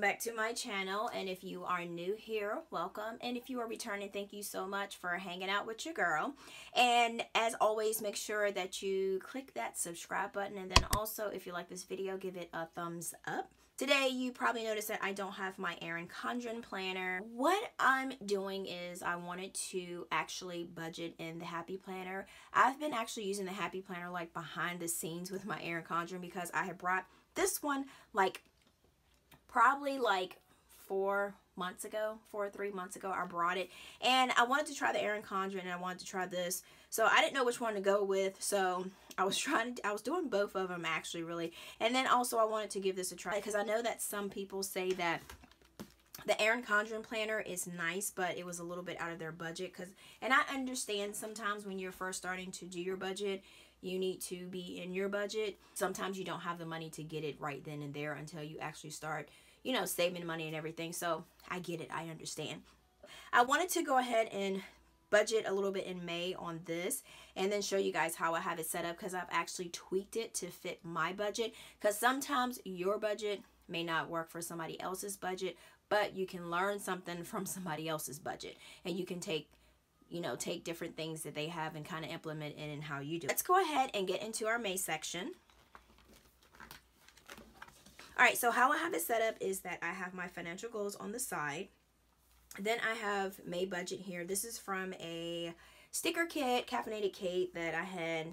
back to my channel, and if you are new here, welcome, and if you are returning, thank you so much for hanging out with your girl. And as always, make sure that you click that subscribe button, and then also if you like this video, give it a thumbs up. Today you probably noticed that I don't have my Erin Condren planner. What I'm doing is I wanted to actually budget in the Happy Planner. I've been actually using the Happy Planner like behind the scenes with my Erin Condren because I had brought this one probably like 4 or 3 months ago. I brought it and I wanted to try the Erin Condren and I wanted to try this, so I didn't know which one to go with, so I was doing both of them actually, really. And then also I wanted to give this a try because I know that some people say that the Erin Condren planner is nice, but it was a little bit out of their budget, and I understand sometimes when you're first starting to do your budget, you need to be in your budget. Sometimes you don't have the money to get it right then and there until you actually start, you know, saving money and everything. So I get it. I understand. I wanted to go ahead and budget a little bit in May on this and then show you guys how I have it set up, because I've actually tweaked it to fit my budget, because sometimes your budget may not work for somebody else's budget, but you can learn something from somebody else's budget and you can take different things that they have and kind of implement it in how you do it. Let's go ahead and get into our May section. Alright, so how I have it set up is that I have my financial goals on the side. Then I have May budget here. This is from a sticker kit, Caffeinated Kate, that I had,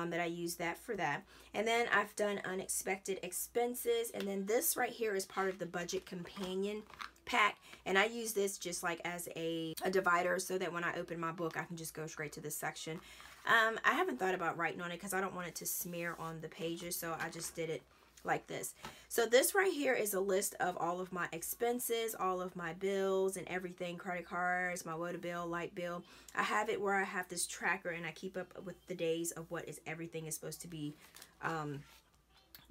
that I used that for that. And then I've done unexpected expenses. And then this right here is part of the budget companion pack. And I use this just like as a divider so that when I open my book, I can just go straight to this section. I haven't thought about writing on it because I don't want it to smear on the pages, so I just did it like this. So this right here is a list of all of my expenses, all of my bills and everything, credit cards, my water bill, light bill. I have it where I have this tracker and I keep up with the days of what everything is supposed to be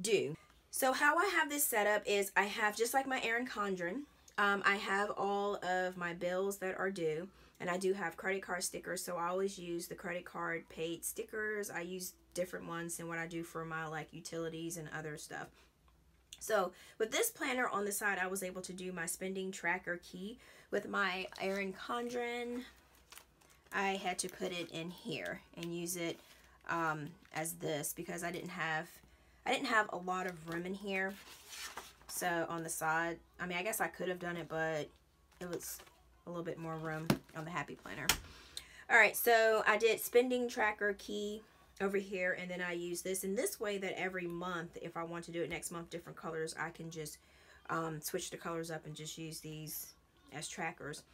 due. So how I have this set up is I have, just like my Erin Condren, I have all of my bills that are due, and I do have credit card stickers, so I always use the credit card paid stickers. I use different ones than what I do for my like utilities and other stuff. So with this planner on the side, I was able to do my spending tracker key. With my Erin Condren, I had to put it in here and use it as this because I didn't have a lot of room in here. So on the side, I mean, I guess I could have done it, but it was a little bit more room on the Happy Planner. All right, so I did spending tracker key over here, and then I use this in this way that every month, if I want to do it next month, different colors, I can just switch the colors up and just use these as trackers.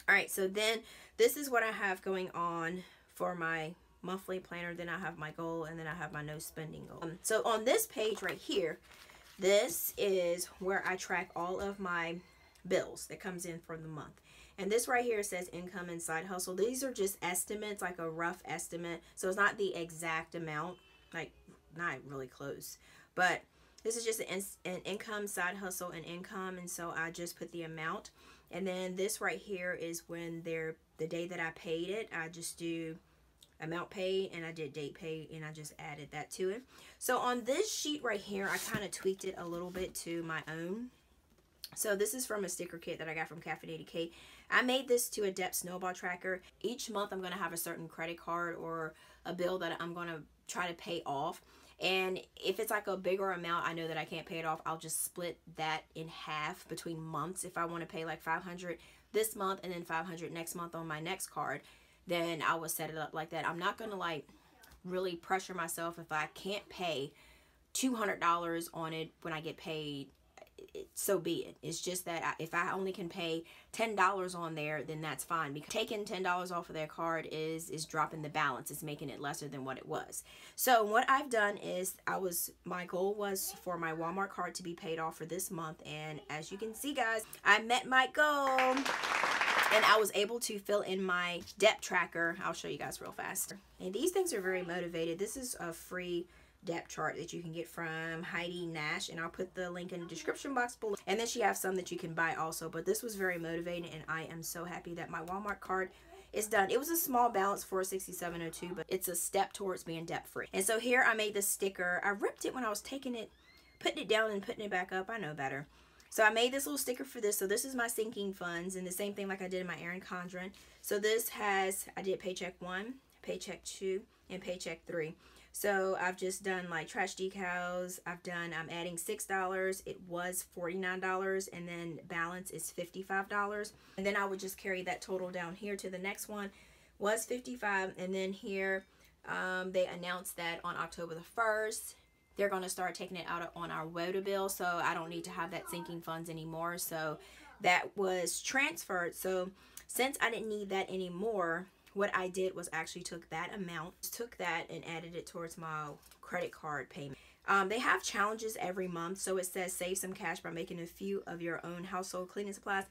All right, so then this is what I have going on for my monthly planner. Then I have my goal, and then I have my no spending goal. So on this page right here, this is where I track all of my bills that comes in for the month. And this right here says income and side hustle. These are just estimates, like a rough estimate. So it's not the exact amount, like not really close. But this is just an income, side hustle, and income. And so I just put the amount. And then this right here is when the day that I paid it, I just do amount paid, and I did date paid, and I just added that to it. So on this sheet right here, I kind of tweaked it a little bit to my own. So this is from a sticker kit that I got from Caffeinated Kate. I made this to a Snowball tracker. Each month I'm going to have a certain credit card or a bill that I'm going to try to pay off. And if it's like a bigger amount, I know that I can't pay it off, I'll just split that in half between months. If I want to pay like $500 this month and then $500 next month on my next card, then I will set it up like that. I'm not going to like really pressure myself if I can't pay $200 on it when I get paid. So be it. It's just that if I only can pay $10 on there, then that's fine, because taking $10 off of their card is dropping the balance. It's making it lesser than what it was. So what I've done is my goal was for my Walmart card to be paid off for this month, and as you can see, guys, I met my goal. And I was able to fill in my debt tracker. I'll show you guys real fast. And these things are very motivated. This is a free debt chart that you can get from Heidi Nash, and I'll put the link in the description box below. And then she has some that you can buy also, but this was very motivating, and I am so happy that my Walmart card is done. It was a small balance for $67.02, but it's a step towards being debt free. And so here I made this sticker. I ripped it when I was taking it, putting it down and putting it back up. I know better. So I made this little sticker for this. So this is my sinking funds, and the same thing like I did in my Erin Condren. So this has, I did paycheck 1, paycheck 2, and paycheck 3. So I've just done like trash decals. I'm adding $6. It was $49, and then balance is $55. And then I would just carry that total down here to the next one, was $55. And then here they announced that on October the 1st, they're going to start taking it out on our water bill. So I don't need to have that sinking funds anymore. So that was transferred. So since I didn't need that anymore, what I did was actually took that amount, took that and added it towards my credit card payment. They have challenges every month. So it says save some cash by making a few of your own household cleaning supplies.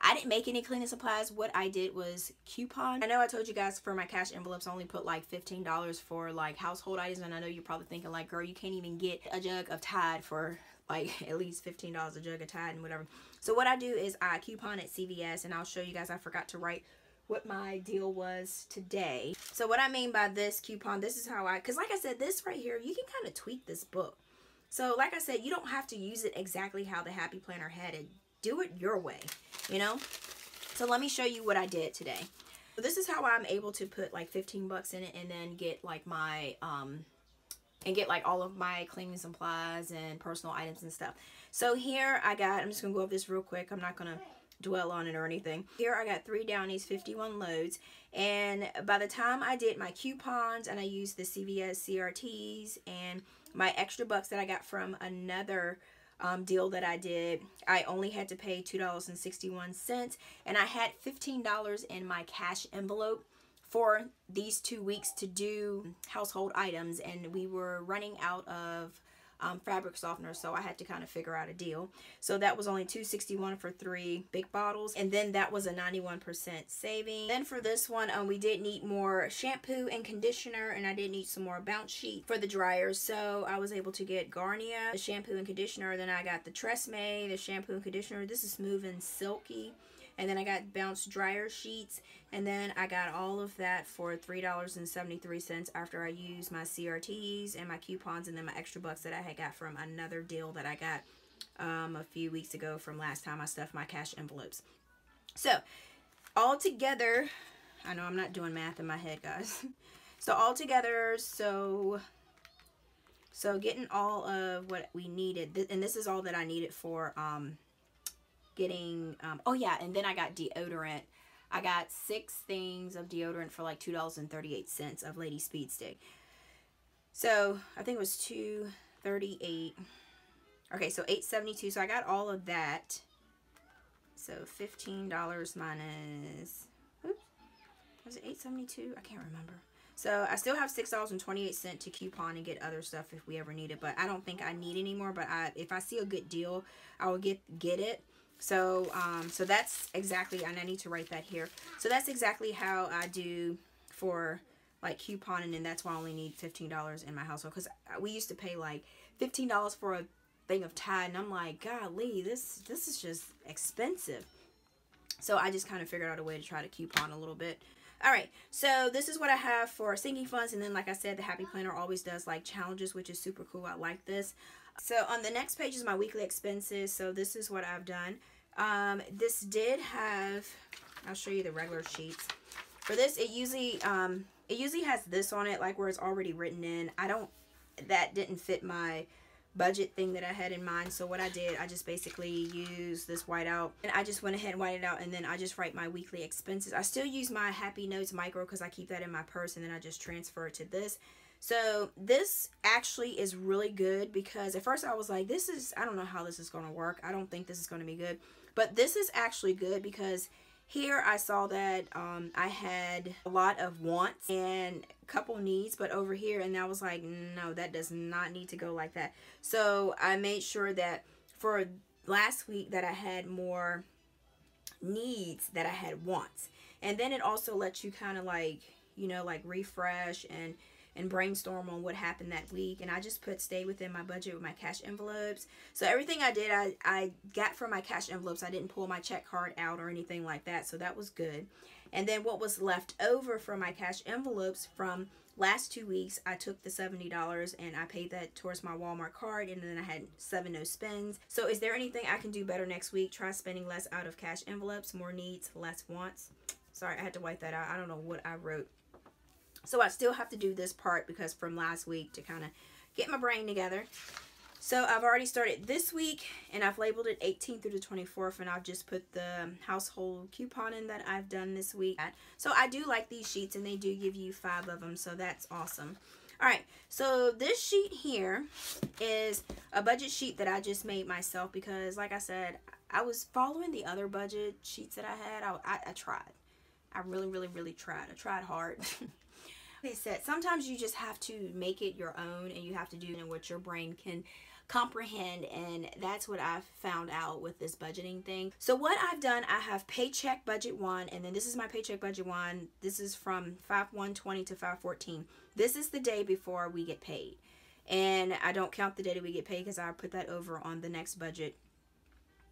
I didn't make any cleaning supplies. What I did was coupon. I know I told you guys for my cash envelopes, I only put like $15 for like household items. And I know you're probably thinking like, girl, you can't even get a jug of Tide for like at least $15 a jug of Tide and whatever. So what I do is I coupon at CVS, and I'll show you guys. I forgot to write what my deal was today. So what I mean by this coupon, this is how because like I said, this right here, you can kind of tweak this book. So like I said, you don't have to use it exactly how the Happy Planner had it. Do it your way, you know? So let me show you what I did today. So this is how I'm able to put like 15 bucks in it and then get like my, and get like all of my cleaning supplies and personal items and stuff. So here I got, I'm just gonna go over this real quick. I'm not gonna dwell on it or anything. Here I got 3 Downies, 51 loads, and by the time I did my coupons and I used the CVS CRTs and my extra bucks that I got from another deal that I did, I only had to pay $2.61, and I had $15 in my cash envelope for these 2 weeks to do household items, and we were running out of fabric softener, so I had to kind of figure out a deal. So that was only $2.61 for 3 big bottles, and then that was a 91% saving. Then for this one, we did need more shampoo and conditioner, and I did need some more bounce sheet for the dryer, so I was able to get Garnier, the shampoo and conditioner. Then I got the Tresemme, the shampoo and conditioner. This is smooth and silky. And then I got bounce dryer sheets, and then I got all of that for $3.73 after I used my CRTs and my coupons, and then my extra bucks that I had got from another deal that I got a few weeks ago from last time I stuffed my cash envelopes. So all together, I know I'm not doing math in my head, guys. So all together, so getting all of what we needed, and this is all that I needed for getting oh yeah, and then I got deodorant. I got 6 things of deodorant for like $2.38 of Lady Speed Stick. So I think it was $2.38. Okay, so $8.72. So I got all of that. So $15 minus, oops, was it $8.72? I can't remember. So I still have $6.28 to coupon and get other stuff if we ever need it, but I don't think I need any more. But if I see a good deal, I will get it. So so that's exactly, and I need to write that here. So that's exactly how I do for like couponing, and that's why I only need $15 in my household, because we used to pay like $15 for a thing of Tide, and I'm like, golly, this is just expensive. So I just kind of figured out a way to try to coupon a little bit. All right, so this is what I have for sinking funds, and then like I said, the Happy Planner always does like challenges, which is super cool. I like this. So on the next page is my weekly expenses. So this is what I've done. This did have, I'll show you the regular sheets. For this, it usually has this on it, like where it's already written in. That didn't fit my budget thing that I had in mind. So what I did, I just basically used this whiteout, and I just went ahead and whited it out, and then I just write my weekly expenses. I still use my Happy Notes micro because I keep that in my purse, and then I just transfer it to this. So this actually is really good, because at first I was like, I don't know how this is going to work. I don't think this is going to be good. But this is actually good, because here I saw that I had a lot of wants and a couple needs, but over here, and I was like, no, that does not need to go like that. So I made sure that for last week that I had more needs than I had wants. And then it also lets you kind of like, you know, like refresh and brainstorm on what happened that week. And I just put stay within my budget with my cash envelopes. So everything I did, I got from my cash envelopes. I didn't pull my check card out or anything like that. So that was good. And then what was left over from my cash envelopes from last 2 weeks, I took the $70 and I paid that towards my Walmart card, and then I had 7 no spends. So is there anything I can do better next week? Try spending less out of cash envelopes, more needs, less wants. Sorry, I had to wipe that out. I don't know what I wrote. So I still have to do this part because from last week to kind of get my brain together. So I've already started this week, and I've labeled it 18th through the 24th, and I've just put the household coupon in that I've done this week. So I do like these sheets, and they do give you 5 of them, so that's awesome. All right, so this sheet here is a budget sheet that I just made myself because, like I said, I was following the other budget sheets that I had. I tried. I really tried. I tried hard. Like I said, sometimes you just have to make it your own, and you have to do what your brain can comprehend, and that's what I've found out with this budgeting thing. So what I've done, I have Paycheck Budget 1, and then this is my Paycheck Budget 1. This is from 5/1/20 to 5/14. This is the day before we get paid, and I don't count the day that we get paid because I put that over on the next budget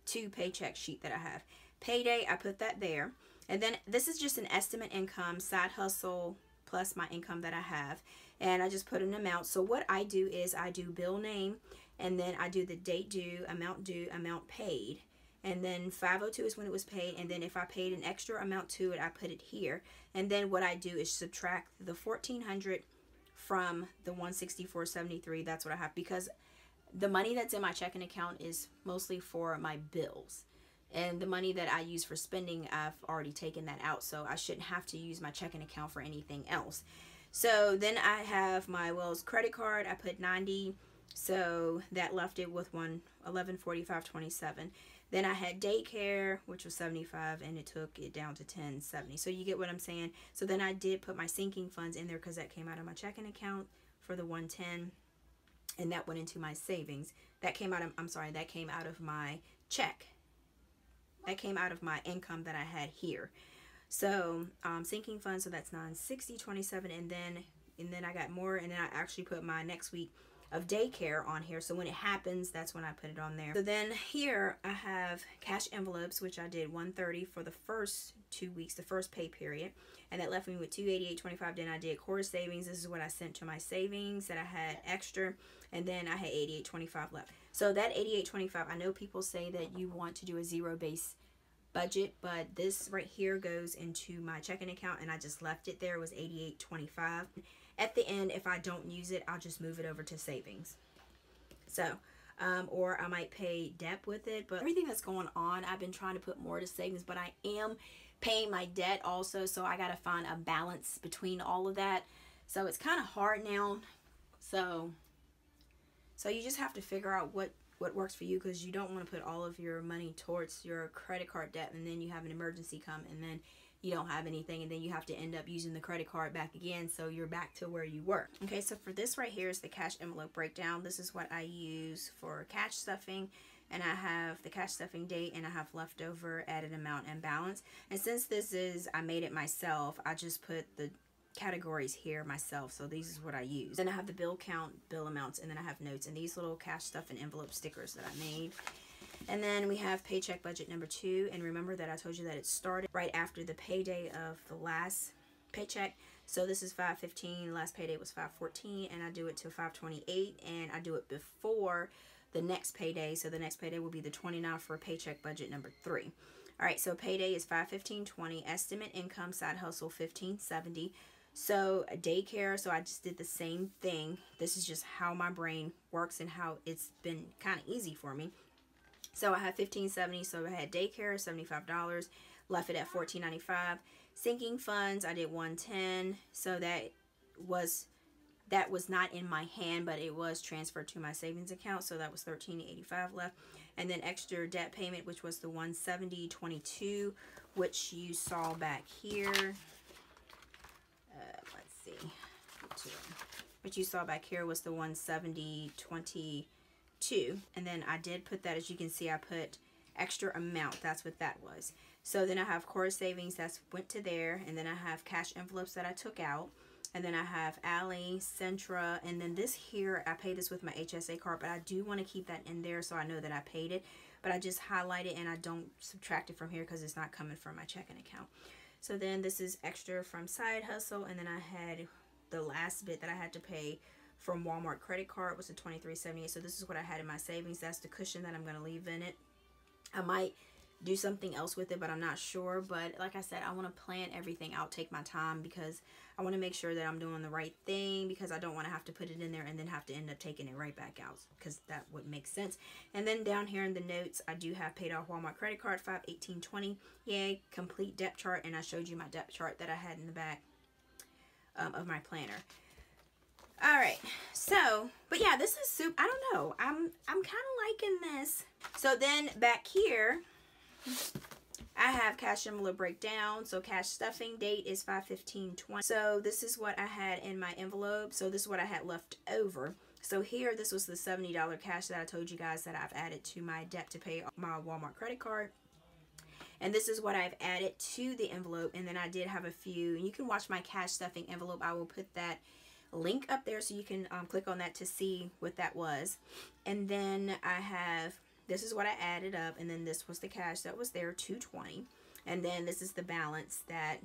2 paycheck sheet that I have. Payday, I put that there, and then this is just an estimate income, side hustle, plus my income that I have, and I just put an amount. So what I do is I do bill name, and then I do the date due, amount paid, and then 502 is when it was paid, and then if I paid an extra amount to it, I put it here. And then what I do is subtract the $1,400 from the $164.73. That's what I have, because the money that's in my checking account is mostly for my bills, and the money that I use for spending, I've already taken that out, so I shouldn't have to use my checking account for anything else. So then I have my Wells credit card. I put 90, so that left it with 1145.27. Then I had daycare, which was 75, and it took it down to 1070. So you get what I'm saying. So then I did put my sinking funds in there because that came out of my checking account for the 110, and that went into my savings. That came out of, that came out of my check. That came out of my income that I had here. So sinking funds, so that's 960.27, and then I got more, and then I actually put my next week of daycare on here. So when it happens, that's when I put it on there. So then here I have cash envelopes, which I did 130 for the first 2 weeks, the first pay period, and that left me with 288.25. Then I did core savings. This is what I sent to my savings that I had extra, and then I had 88.25 left. So that 88.25, I know people say that you want to do a zero-based budget, but this right here goes into my checking account, and I just left it there. It was 88.25. At the end, if I don't use it, I'll just move it over to savings. So, or I might pay debt with it, but everything that's going on, I've been trying to put more to savings, but I am paying my debt also, so I got to find a balance between all of that. So it's kind of hard now. So you just have to figure out what works for you, because you don't want to put all of your money towards your credit card debt, and then you have an emergency come, and then you don't have anything, and then you have to end up using the credit card back again, so you're back to where you were. Okay, so for this right here is the cash envelope breakdown. This is what I use for cash stuffing, and I have the cash stuffing date, and I have leftover, added amount, and balance. And since this is, I made it myself, I just put the categories here myself, so these is what I use. Then I have the bill count, bill amounts, and then I have notes, and these little cash stuff and envelope stickers that I made. And then we have Paycheck Budget number 2, and remember that I told you that it started right after the payday of the last paycheck. So this is 5/15, last payday was 5/14, and I do it till 5/28, and I do it before the next payday. So the next payday will be the 29th for Paycheck Budget number 3. All right, so payday is 5/15/20, estimate income, side hustle 1570. So daycare, so I just did the same thing. This is just how my brain works and how it's been kind of easy for me. So I had 1570, so I had daycare, $75, left it at $14.95. Sinking funds, I did 110, so that was not in my hand, but it was transferred to my savings account, so that was $13.85 left. And then extra debt payment, which was the $170.22, which you saw back here. Let's see, what you saw back here was the $170.22. And then I did put that, as you can see, I put extra amount. That's what that was. So then I have core savings, that's went to there, and then I have cash envelopes that I took out, and then I have Ally, Centra, and then this here, I paid this with my HSA card, but I do want to keep that in there so I know that I paid it, but I just highlight it and I don't subtract it from here because it's not coming from my checking account. So then this is extra from Side Hustle, and then I had the last bit that I had to pay from Walmart credit card was the $23.78. So this is what I had in my savings. That's the cushion that I'm going to leave in it. I might do something else with it, but I'm not sure. But like I said, I want to plan everything out, take my time, because I want to make sure that I'm doing the right thing, because I don't want to have to put it in there and then have to end up taking it right back out, because that would make sense. And then down here in the notes, I do have paid off Walmart credit card, $518.20. Yay, complete depth chart. And I showed you my depth chart that I had in the back of my planner. All right, so, but yeah, this is super, I don't know, I'm kind of liking this. So then back here, I have cash envelope breakdown. So cash stuffing date is 5/15/20. So this is what I had in my envelope. So this is what I had left over. So here, this was the $70 cash that I told you guys that I've added to my debt to pay my Walmart credit card. And this is what I've added to the envelope. And then I did have a few, and you can watch my cash stuffing envelope. I will put that link up there so you can click on that to see what that was. And then I have, this is what I added up, and then this was the cash that was there, $220. And then this is the balance that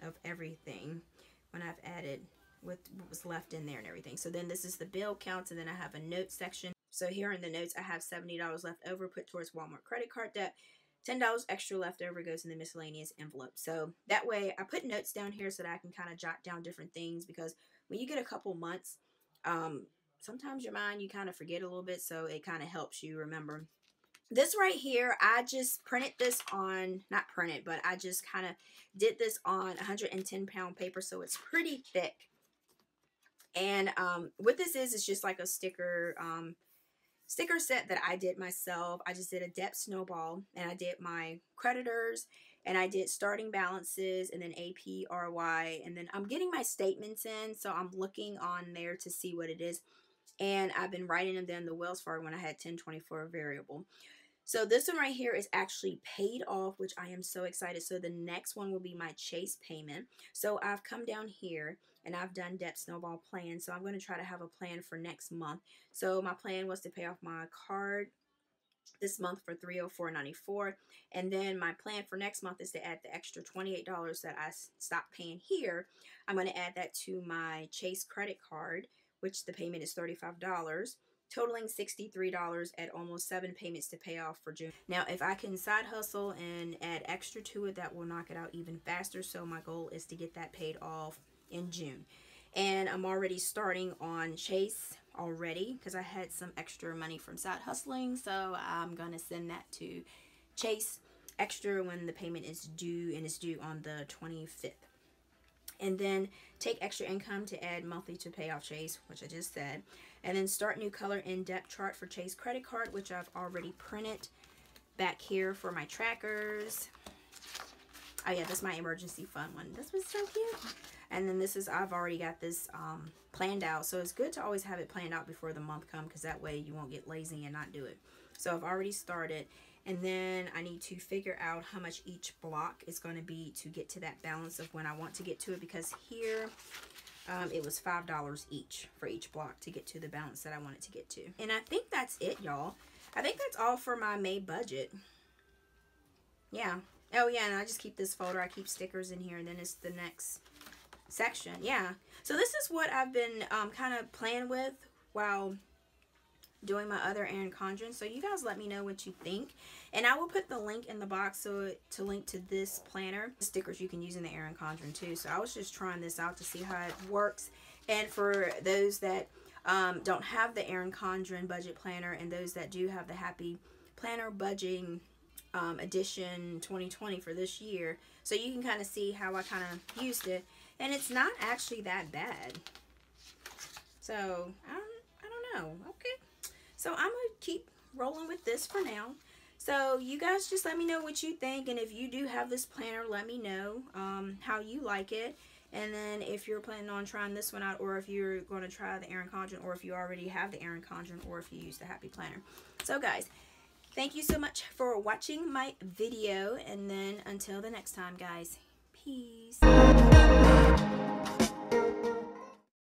of everything when I've added what was left in there and everything. So then this is the bill counts, and then I have a note section. So here in the notes, I have $70 left over put towards Walmart credit card debt. $10 extra left over goes in the miscellaneous envelope. So that way I put notes down here so that I can kind of jot down different things, because when you get a couple months, sometimes your mind, you kind of forget a little bit, so it kind of helps you remember. This right here, I just printed this on, not printed, but I just kind of did this on 110-pound paper, so it's pretty thick. And what this is just like a sticker set that I did myself. I just did a debt snowball, and I did my creditors, and I did starting balances, and then AP, RY, and then I'm getting my statements in, so I'm looking on there to see what it is. And I've been writing them down the Wells Fargo when I had 1024 variable. So this one right here is actually paid off, which I am so excited. So the next one will be my Chase payment. So I've come down here and I've done debt snowball plan. So I'm going to try to have a plan for next month. So my plan was to pay off my card this month for $304.94, and then my plan for next month is to add the extra $28 that I stopped paying here. I'm going to add that to my Chase credit card, which the payment is $35, totaling $63 at almost 7 payments to pay off for June. Now, if I can side hustle and add extra to it, that will knock it out even faster. So my goal is to get that paid off in June. And I'm already starting on Chase already because I had some extra money from side hustling. So I'm going to send that to Chase extra when the payment is due, and it's due on the 25th. And then take extra income to add monthly to pay off Chase, which I just said. And then start new color in depth chart for Chase credit card, which I've already printed back here for my trackers. Oh yeah, this is my emergency fund one. This was so cute. And then this is, I've already got this planned out. So it's good to always have it planned out before the month comes, because that way you won't get lazy and not do it. So I've already started. And then I need to figure out how much each block is going to be to get to that balance of when I want to get to it, because here it was $5 each for each block to get to the balance that I wanted to get to. And I think that's it, y'all. I think that's all for my May budget. Yeah. Oh yeah, and I just keep this folder. I keep stickers in here, and then it's the next section. Yeah. So this is what I've been kind of playing with while doing my other Erin Condren. So you guys let me know what you think, and I will put the link in the box so to link to this planner. Stickers you can use in the Erin Condren too. So I was just trying this out to see how it works. And for those that don't have the Erin Condren Budget Planner, and those that do have the Happy Planner Budgeting edition 2020 for this year, so you can kind of see how I kind of used it, and it's not actually that bad. So I don't know. Okay. So I'm going to keep rolling with this for now. So you guys just let me know what you think. And if you do have this planner, let me know how you like it. And then if you're planning on trying this one out, or if you're going to try the Erin Condren, or if you already have the Erin Condren, or if you use the Happy Planner. So guys, thank you so much for watching my video. And then until the next time, guys, peace.